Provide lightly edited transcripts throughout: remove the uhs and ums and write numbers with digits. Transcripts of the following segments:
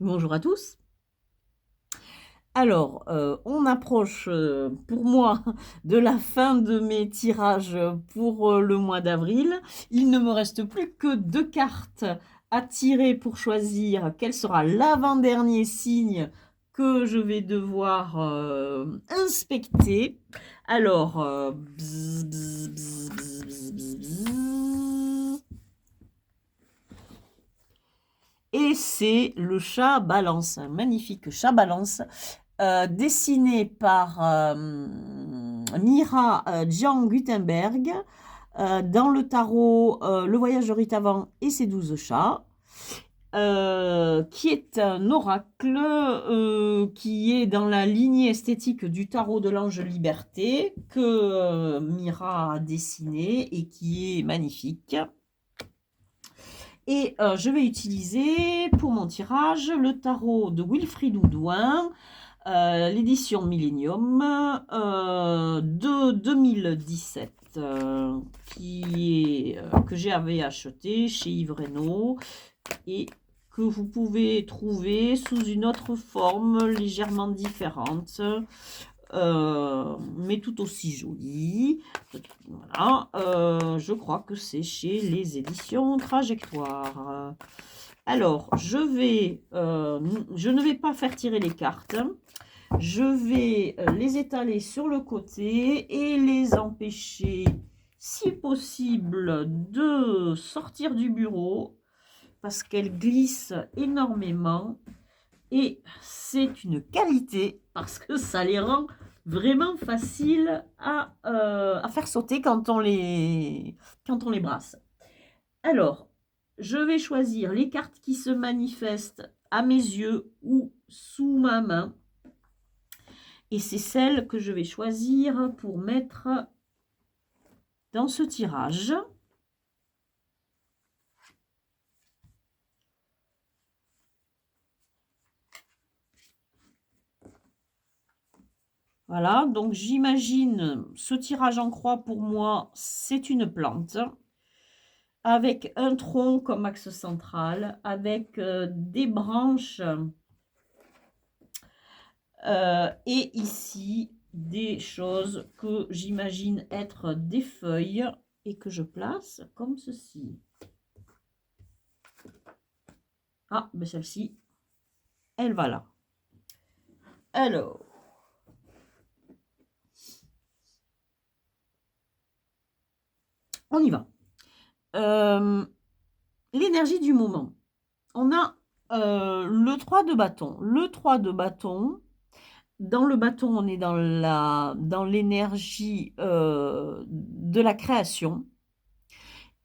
Bonjour à tous. Alors, on approche, pour moi, de la fin de mes tirages, pour, le mois d'avril. Il ne me reste plus que 2 cartes à tirer pour choisir quel sera l'avant-dernier signe que je vais devoir, inspecter. Alors, bzz, bzz, bzz, bzz, bzz, bzz, bzz. Et c'est le chat Balance, un magnifique chat Balance, dessiné par Mira Jean Gutenberg, dans le tarot Le Voyage de Ritavan et ses 12 chats, qui est un oracle qui est dans la lignée esthétique du tarot de l'Ange Liberté, que Mira a dessiné et qui est magnifique. Et je vais utiliser pour mon tirage le tarot de Wilfrid Oudouin, l'édition Millennium de 2017, que j'avais acheté chez Yves Reynaud et que vous pouvez trouver sous une autre forme légèrement différente, mais tout aussi jolie. Voilà, je crois que c'est chez les éditions Trajectoire. Alors, je ne vais pas faire tirer les cartes. Je vais les étaler sur le côté et les empêcher, si possible, de sortir du bureau parce qu'elles glissent énormément. Et c'est une qualité parce que ça les rend vraiment faciles à faire sauter quand on les brasse. Alors, je vais choisir les cartes qui se manifestent à mes yeux ou sous ma main. Et c'est celles que je vais choisir pour mettre dans ce tirage. Voilà, donc j'imagine ce tirage en croix pour moi, c'est une plante avec un tronc comme axe central, avec des branches et ici des choses que j'imagine être des feuilles et que je place comme ceci. Ah, mais celle-ci, elle va là. Alors, on y va. L'énergie du moment. On a le 3 de bâton. Le 3 de bâton, dans le bâton, on est dans l'énergie de la création.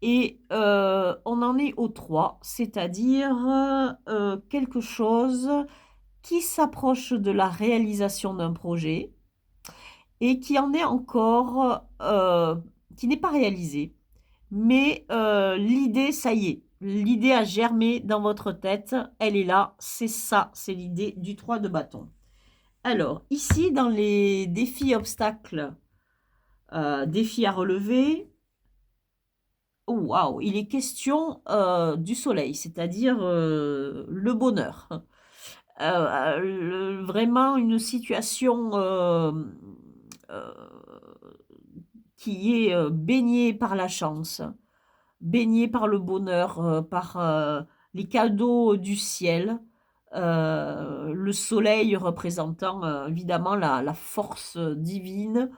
Et on en est au 3, c'est-à-dire quelque chose qui s'approche de la réalisation d'un projet et qui en est encore, qui n'est pas réalisé. Mais l'idée, ça y est, l'idée a germé dans votre tête, elle est là, c'est ça, c'est l'idée du 3 de bâton. Alors, ici, dans les défis obstacles, défis à relever, oh, waouh, il est question du soleil, c'est-à-dire le bonheur. Vraiment une situation euh, qui est baignée par la chance, baignée par le bonheur, par les cadeaux du ciel. Le soleil représentant évidemment la force divine,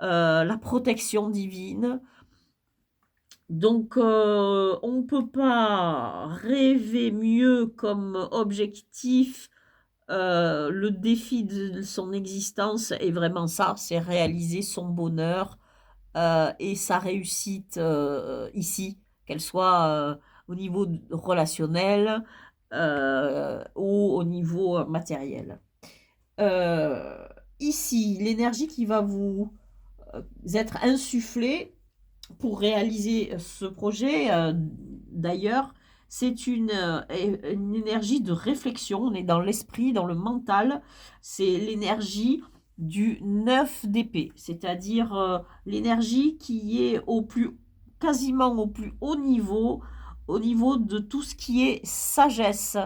la protection divine. Donc, on ne peut pas rêver mieux comme objectif. Le défi de son existence est vraiment ça, c'est réaliser son bonheur et sa réussite ici, qu'elle soit au niveau relationnel ou au niveau matériel. Euh, Ici, l'énergie qui va vous être insufflée pour réaliser ce projet, d'ailleurs, c'est une énergie de réflexion. On est dans l'esprit, dans le mental. C'est l'énergie du 9 d'épée, c'est-à-dire l'énergie qui est quasiment au plus haut niveau de tout ce qui est sagesse,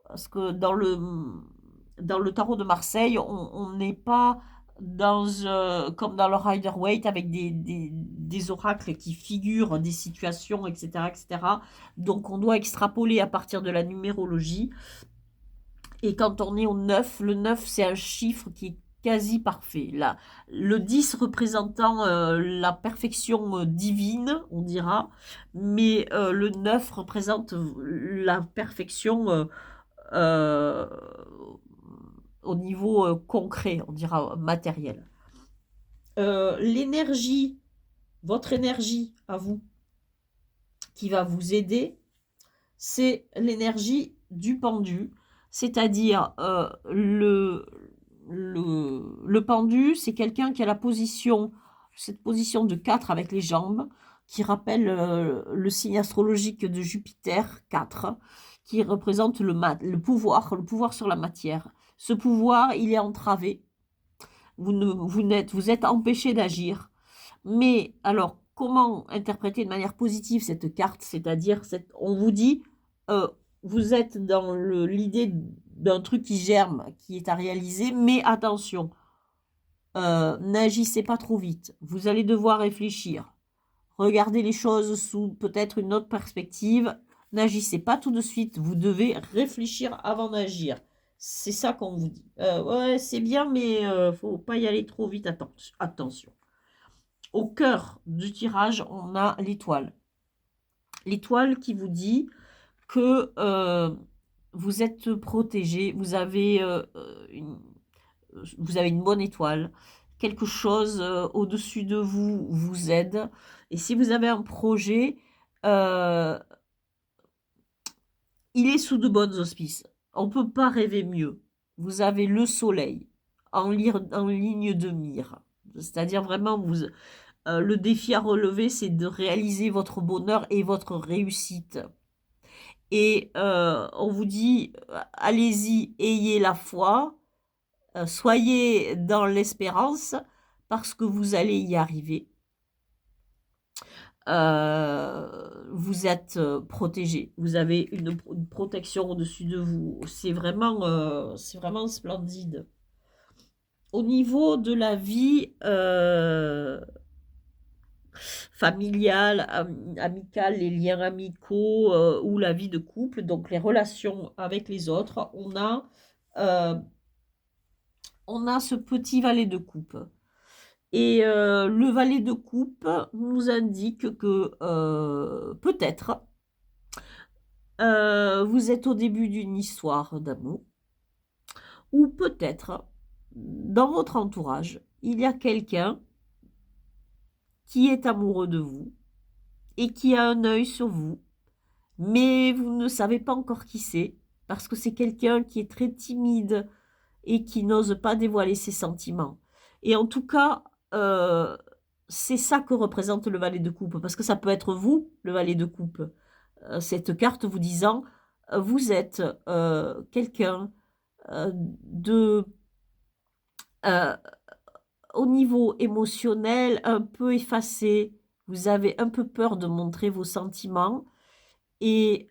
parce que dans le tarot de Marseille, on n'est pas comme dans le Rider-Waite avec des oracles qui figurent des situations, etc., etc. Donc on doit extrapoler à partir de la numérologie. Et quand on est au 9, le 9 c'est un chiffre qui est quasi parfait. Là, le 10 représentant la perfection divine, on dira, mais le 9 représente la perfection euh, au niveau concret, on dira matériel. L'énergie, votre énergie à vous, qui va vous aider, c'est l'énergie du pendu, c'est-à-dire le pendu, c'est quelqu'un qui a cette position de 4 avec les jambes, qui rappelle le signe astrologique de Jupiter 4, qui représente le pouvoir sur la matière. Ce pouvoir, il est entravé. Vous êtes empêché d'agir. Mais alors, comment interpréter de manière positive cette carte? C'est-à-dire, on vous dit, euh, vous êtes dans l'idée d'un truc qui germe, qui est à réaliser, mais attention, n'agissez pas trop vite. Vous allez devoir réfléchir. Regardez les choses sous peut-être une autre perspective. N'agissez pas tout de suite. Vous devez réfléchir avant d'agir. C'est ça qu'on vous dit. Ouais, c'est bien, mais faut pas y aller trop vite. Attention. Au cœur du tirage, on a l'étoile. L'étoile qui vous dit que vous êtes protégé, vous avez une bonne étoile, quelque chose au-dessus de vous vous aide. Et si vous avez un projet, euh, il est sous de bonnes auspices. On ne peut pas rêver mieux. Vous avez le soleil en ligne de mire. C'est-à-dire vraiment, le défi à relever, c'est de réaliser votre bonheur et votre réussite. Et on vous dit, allez-y, ayez la foi, soyez dans l'espérance, parce que vous allez y arriver. Vous êtes protégé, vous avez une protection au-dessus de vous. C'est vraiment splendide. Au niveau de la vie familiale, amicale, les liens amicaux ou la vie de couple, donc les relations avec les autres, euh, on a ce petit valet de coupe. Et le valet de coupe nous indique que peut-être vous êtes au début d'une histoire d'amour, ou peut-être dans votre entourage, il y a quelqu'un qui est amoureux de vous et qui a un œil sur vous, mais vous ne savez pas encore qui c'est, parce que c'est quelqu'un qui est très timide et qui n'ose pas dévoiler ses sentiments. Et en tout cas, c'est ça que représente le valet de coupe, parce que ça peut être vous, le valet de coupe. Cette carte vous disant, vous êtes quelqu'un de euh, au niveau émotionnel un peu effacé, vous avez un peu peur de montrer vos sentiments et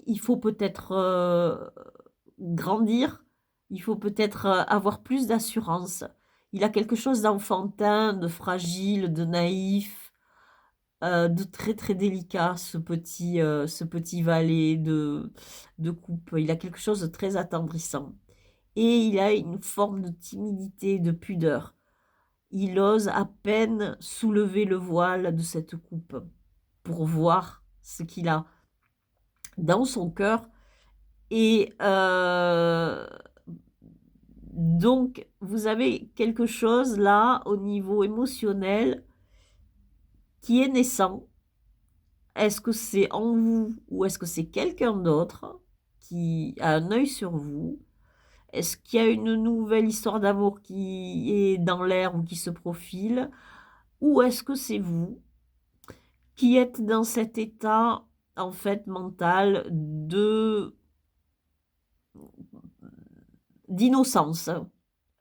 il faut peut-être grandir, il faut peut-être avoir plus d'assurance. Il a quelque chose d'enfantin, de fragile, de naïf, de très très délicat, ce petit valet de coupe. Il a quelque chose de très attendrissant. Et il a une forme de timidité, de pudeur. Il ose à peine soulever le voile de cette coupe pour voir ce qu'il a dans son cœur. Et donc, vous avez quelque chose là au niveau émotionnel qui est naissant. Est-ce que c'est en vous ou est-ce que c'est quelqu'un d'autre qui a un œil sur vous? Est-ce qu'il y a une nouvelle histoire d'amour qui est dans l'air ou qui se profile? Ou est-ce que c'est vous qui êtes dans cet état, en fait, mental d'innocence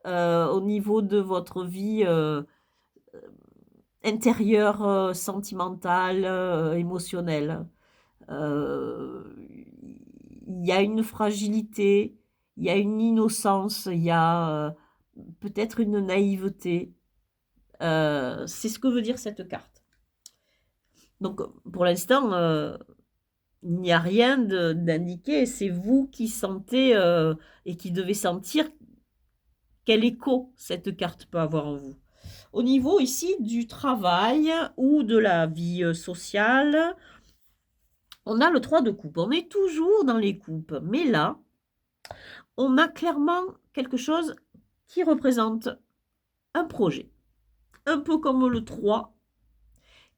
au niveau de votre vie intérieure, sentimentale, émotionnelle? Euh, il y a une fragilité, il y a une innocence, il y a peut-être une naïveté. C'est ce que veut dire cette carte. Donc, pour l'instant, il n'y a rien d'indiqué. C'est vous qui sentez et qui devez sentir quel écho cette carte peut avoir en vous. Au niveau ici du travail ou de la vie sociale, on a le 3 de coupe. On est toujours dans les coupes, mais là, on a clairement quelque chose qui représente un projet. Un peu comme le 3,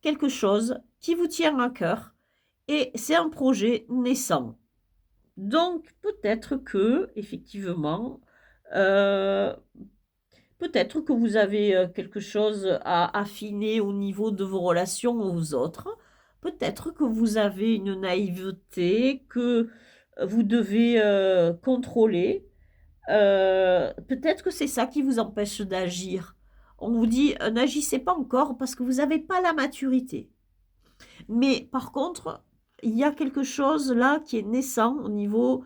quelque chose qui vous tient à cœur et c'est un projet naissant. Donc, peut-être que, effectivement, peut-être que vous avez quelque chose à affiner au niveau de vos relations aux autres. Peut-être que vous avez une naïveté que vous devez contrôler. Peut-être que c'est ça qui vous empêche d'agir. On vous dit, n'agissez pas encore parce que vous n'avez pas la maturité. Mais par contre, il y a quelque chose là qui est naissant au niveau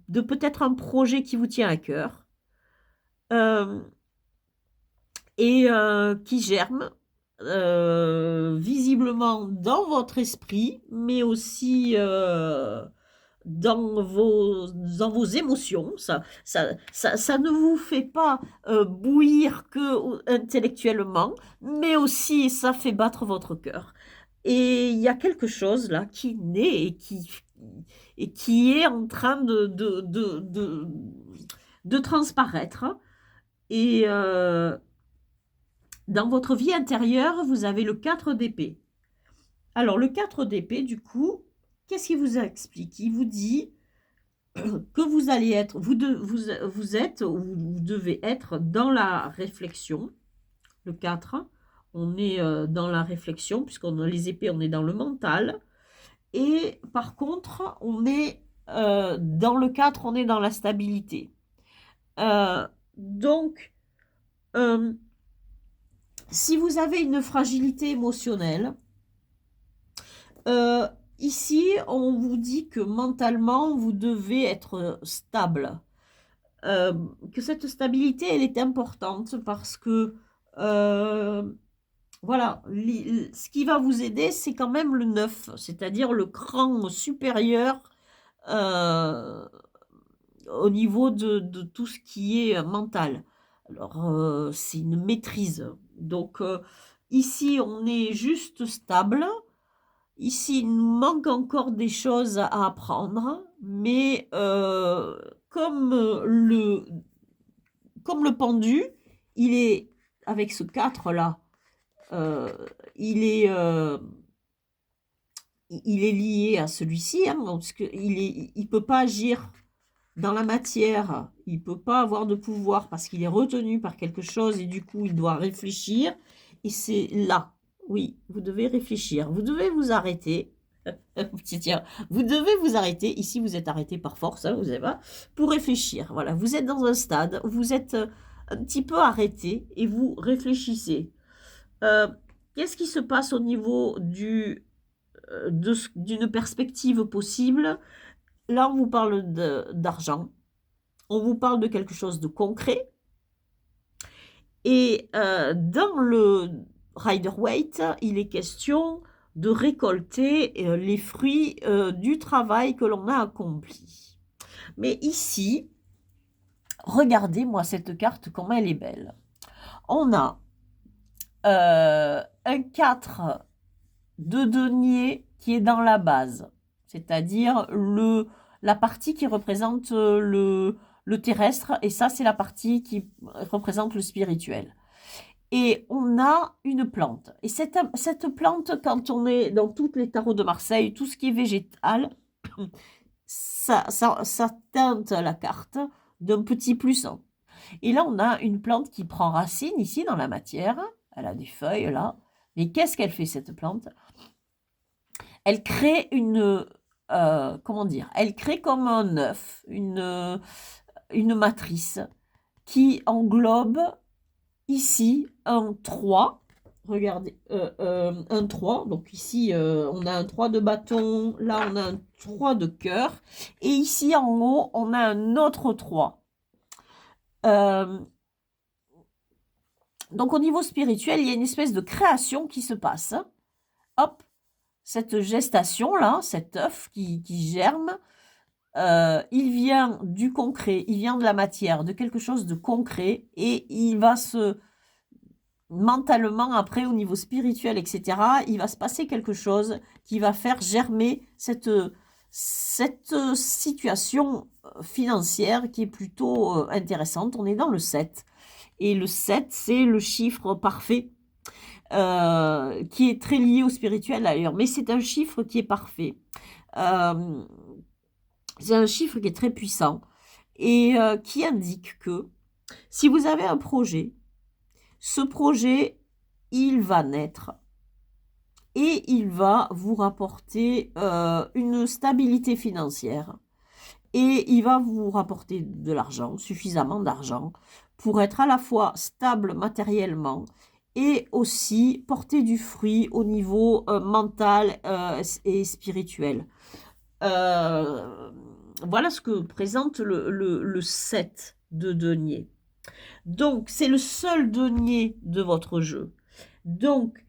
de peut-être un projet qui vous tient à cœur et qui germe visiblement dans votre esprit, mais aussi dans vos émotions. Ça ne vous fait pas bouillir que intellectuellement, mais aussi ça fait battre votre cœur. Et il y a quelque chose là qui naît et qui est en train de transparaître. Et dans votre vie intérieure, vous avez le 4 d'épée. Alors, le 4 d'épée, du coup, qu'est-ce qu'il vous explique? Il vous dit que vous allez être, vous êtes, ou vous devez être dans la réflexion. Le 4, on est dans la réflexion, puisqu'on a les épées, on est dans le mental. Et par contre, on est dans le 4, on est dans la stabilité. Donc, si vous avez une fragilité émotionnelle, ici, on vous dit que mentalement, vous devez être stable. Que cette stabilité, elle est importante parce que, voilà, ce qui va vous aider, c'est quand même le 9, c'est-à-dire le cran supérieur au niveau de tout ce qui est mental. Alors, c'est une maîtrise. Donc, ici, on est juste stable. Ici, il nous manque encore des choses à apprendre, mais comme le pendu, il est, avec ce 4-là, il est lié à celui-ci, hein, parce qu'il ne peut pas agir dans la matière, il ne peut pas avoir de pouvoir parce qu'il est retenu par quelque chose et du coup, il doit réfléchir. Et c'est là, oui, vous devez réfléchir. Vous devez vous arrêter. Vous devez vous arrêter. Ici, vous êtes arrêté par force, hein, vous savez pas, pour réfléchir. Voilà, vous êtes dans un stade où vous êtes un petit peu arrêté et vous réfléchissez. Qu'est-ce qui se passe au niveau d'une perspective possible? Là, on vous parle d'argent, on vous parle de quelque chose de concret. Et dans le Rider-Waite, il est question de récolter les fruits du travail que l'on a accompli. Mais ici, regardez-moi cette carte, comment elle est belle. On a un 4 de denier qui est dans la base, c'est-à-dire la partie qui représente le terrestre, et ça, c'est la partie qui représente le spirituel. Et on a une plante. Et cette plante, quand on est dans tous les tarots de Marseille, tout ce qui est végétal, ça teinte la carte d'un petit plus 1. Et là, on a une plante qui prend racine ici dans la matière. Elle a des feuilles là. Mais qu'est-ce qu'elle fait, cette plante? Elle crée comment dire? Elle crée comme un œuf, une matrice qui englobe ici un 3 regardez, un 3. Donc ici, on a un 3 de bâton, là on a un 3 de cœur, et ici en haut, on a un autre 3. Donc au niveau spirituel, il y a une espèce de création qui se passe. Hop, cette gestation-là, cet œuf qui germe, il vient du concret, il vient de la matière, de quelque chose de concret, et il va se, mentalement, après, au niveau spirituel, etc., il va se passer quelque chose qui va faire germer cette situation financière qui est plutôt intéressante. On est dans le 7. Et le 7, c'est le chiffre parfait, qui est très lié au spirituel d'ailleurs, mais c'est un chiffre qui est parfait. Euh, c'est un chiffre qui est très puissant et qui indique que si vous avez un projet, ce projet, il va naître et il va vous rapporter une stabilité financière et il va vous rapporter de l'argent, suffisamment d'argent pour être à la fois stable matériellement et aussi porter du fruit au niveau mental et spirituel. Euh, voilà ce que présente le 7 de denier. Donc, c'est le seul denier de votre jeu. Donc,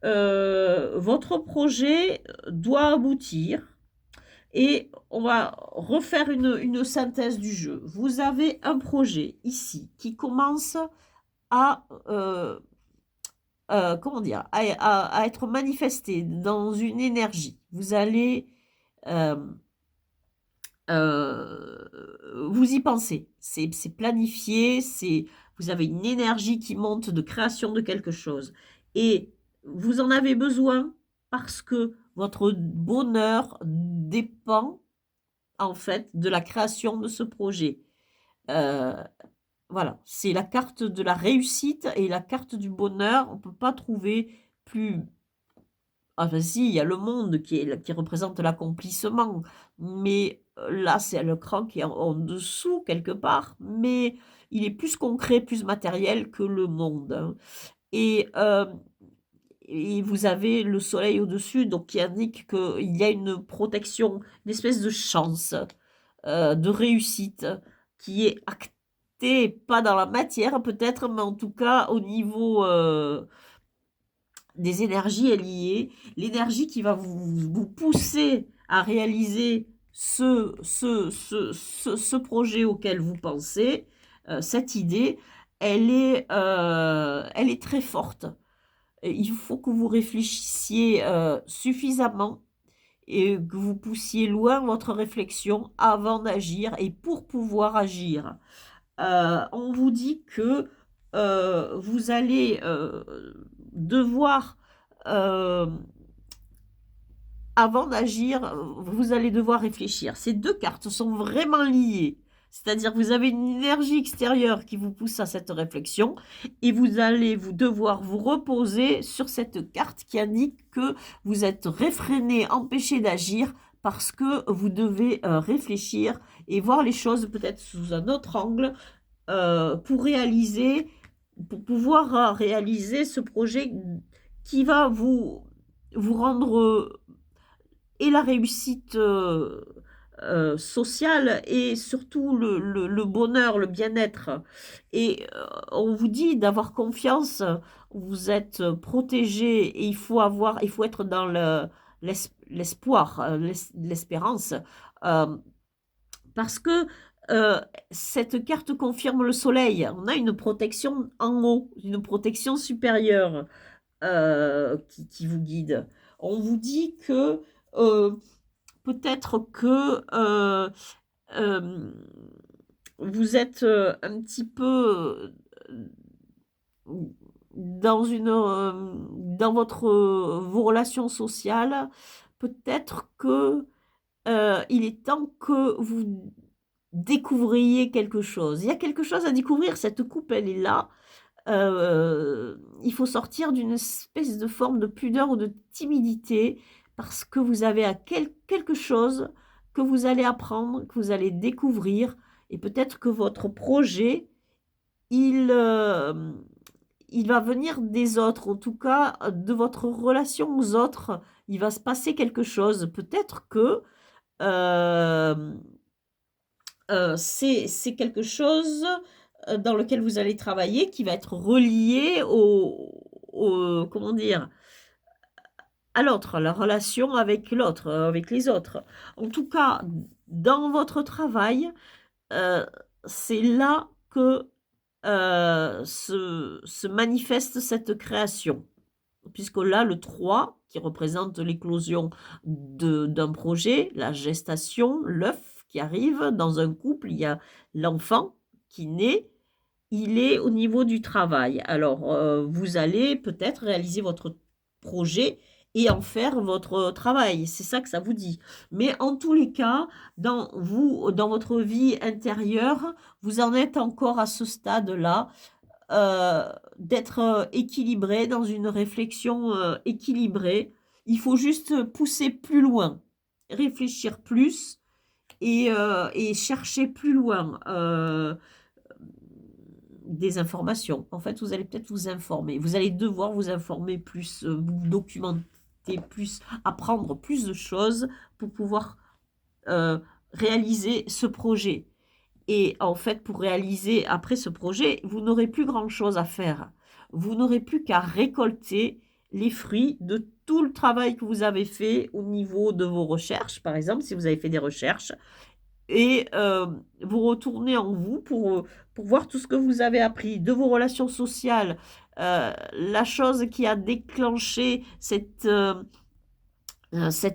votre projet doit aboutir et on va refaire une synthèse du jeu. Vous avez un projet ici qui commence à, comment dire, à être manifesté dans une énergie. Vous allez euh, vous y pensez. C'est planifié, vous avez une énergie qui monte de création de quelque chose. Et vous en avez besoin parce que votre bonheur dépend en fait de la création de ce projet. Euh, voilà, c'est la carte de la réussite et la carte du bonheur. On ne peut pas trouver plus. Enfin, si, il y a le monde qui représente l'accomplissement, mais là, c'est le cran qui est en dessous, quelque part, mais il est plus concret, plus matériel que le monde, hein. Et, et vous avez le soleil au-dessus, donc qui indique qu'il y a une protection, une espèce de chance, de réussite, qui est actée, pas dans la matière peut-être, mais en tout cas au niveau des énergies est liée, l'énergie qui va vous pousser à réaliser ce projet auquel vous pensez, cette idée, elle est très forte. Et il faut que vous réfléchissiez suffisamment et que vous poussiez loin votre réflexion avant d'agir et pour pouvoir agir. On vous dit que vous allez devoir, euh, avant d'agir, vous allez devoir réfléchir. Ces deux cartes sont vraiment liées. C'est-à-dire que vous avez une énergie extérieure qui vous pousse à cette réflexion et vous allez devoir vous reposer sur cette carte qui indique que vous êtes réfréné, empêché d'agir parce que vous devez réfléchir et voir les choses peut-être sous un autre angle pour pouvoir réaliser ce projet qui va vous rendre et la réussite sociale et surtout le bonheur, le bien-être. Et on vous dit d'avoir confiance, vous êtes protégé et il faut être dans l'espoir, l'espérance. Euh, parce que cette carte confirme le soleil. On a une protection en haut, une protection supérieure qui vous guide. On vous dit que euh, peut-être que euh, vous êtes un petit peu dans votre, vos relations sociales. Peut-être que il est temps que vous découvriez quelque chose. Il y a quelque chose à découvrir. Cette coupe, elle est là. Il faut sortir d'une espèce de forme de pudeur ou de timidité parce que vous avez quelque chose que vous allez apprendre, que vous allez découvrir et peut-être que votre projet, il, il va venir des autres, en tout cas, de votre relation aux autres, il va se passer quelque chose. Peut-être que, hem, c'est quelque chose, dans lequel vous allez travailler qui va être relié au comment dire? À l'autre, la relation avec l'autre, avec les autres. En tout cas, dans votre travail, heu, c'est là que, se manifeste cette création. Puisque là, le 3 qui représente l'éclosion de d'un projet, la gestation, l'œuf qui arrive dans un couple, il y a l'enfant qui naît, il est au niveau du travail. Alors, vous allez peut-être réaliser votre projet et en faire votre travail. C'est ça que ça vous dit. Mais en tous les cas, dans votre vie intérieure, vous en êtes encore à ce stade-là, d'être, équilibré, dans une réflexion, équilibrée. Il faut juste pousser plus loin, réfléchir plus et chercher plus loin, des informations. En fait, vous allez peut-être vous informer. Vous allez devoir vous informer plus, vous documenter plus, apprendre plus de choses pour pouvoir, réaliser ce projet. Et en fait, pour réaliser après ce projet, vous n'aurez plus grand-chose à faire. Vous n'aurez plus qu'à récolter les fruits de tout le travail que vous avez fait au niveau de vos recherches, par exemple, si vous avez fait des recherches, et vous retournez en vous pour voir tout ce que vous avez appris de vos relations sociales. La chose qui a déclenché cette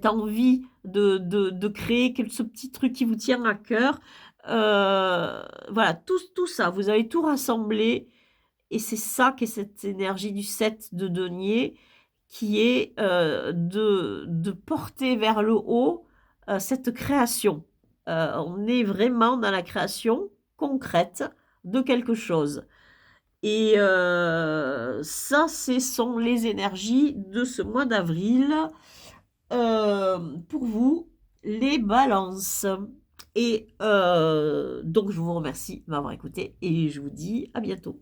envie de créer ce petit truc qui vous tient à cœur. Voilà, tout ça, vous avez tout rassemblé et c'est ça qui est cette énergie du 7 de denier qui est, de porter vers le haut, cette création. On est vraiment dans la création concrète de quelque chose et ça, ce sont les énergies de ce mois d'avril. Pour vous, les balances. Et donc je vous remercie de m'avoir écouté et je vous dis à bientôt.